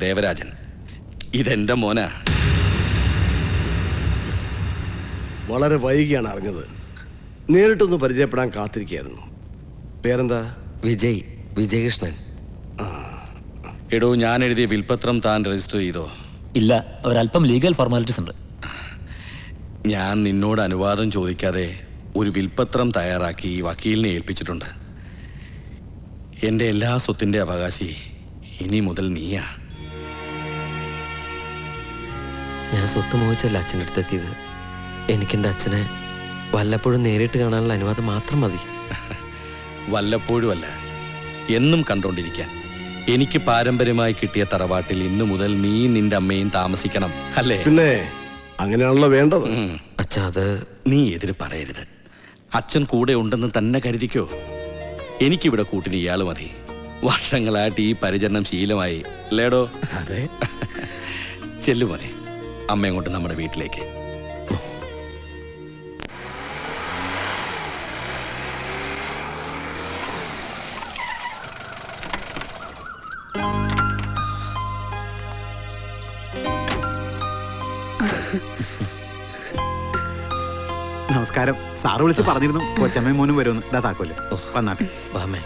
ദേവരാജൻ, ഇതെന്റെ മോനാ. വളരെ വൈകിയാണ് അറിഞ്ഞത്. നേരിട്ടൊന്ന് പരിചയപ്പെടാൻ കാത്തിരിക്കുകയായിരുന്നു. പേരെന്താ? വിജയ്, വിജയകൃഷ്ണൻ. എടോ, ഞാൻ എഴുതിയ വിൽപത്രം താൻ രജിസ്റ്റർ ചെയ്തോ? ഇല്ല, ഒരല്പം ലീഗൽ ഫോർമാലിറ്റീസ് ഉണ്ട്. ഞാൻ നിന്നോട് അനുവാദം ചോദിക്കാതെ ഒരു വിൽപത്രം തയ്യാറാക്കി വക്കീലിനെ ഏൽപ്പിച്ചിട്ടുണ്ട്. എൻ്റെ എല്ലാ സ്വത്തിൻ്റെ അവകാശി ഇനി മുതൽ നീയാ. ഞാൻ സ്വത്ത് മോഹിച്ചല്ല അച്ഛൻ്റെ അടുത്തെത്തിയത്. എനിക്കെൻ്റെ അച്ഛനെ വല്ലപ്പോഴും നേരിട്ട് കാണാനുള്ള അനുവാദം മാത്രം മതി. വല്ലപ്പോഴുമല്ല, എന്നും കണ്ടോണ്ടിരിക്കാൻ. എനിക്ക് പാരമ്പര്യമായി കിട്ടിയ തറവാട്ടിൽ ഇന്നു മുതൽ നീ നിന്റെ അമ്മയും താമസിക്കണം, അല്ലേ? പിന്നെ അങ്ങനെയാണല്ലോ വേണ്ടത്. അച്ഛാ, അത് നീ എതിര് പറയരുത്. അച്ഛൻ കൂടെ ഉണ്ടെന്ന് തന്നെ കരുതിക്കോ. എനിക്കിവിടെ കൂട്ടിന് ഇയാൾ മതി. വർഷങ്ങളായിട്ട് ഈ പരിചരണം ശീലമായി, അല്ലേടോ? അതെ. ചെല്ലുമോനെ, അമ്മയും കൊണ്ട് നമ്മുടെ വീട്ടിലേക്ക്. നമസ്കാരം. സാറ് വിളിച്ച് പറഞ്ഞിരുന്നു കൊച്ചമ്മയും മോനും വരുമെന്ന്. ഇതാ താക്കോല്. വന്നാട്ടെ. വാമേ.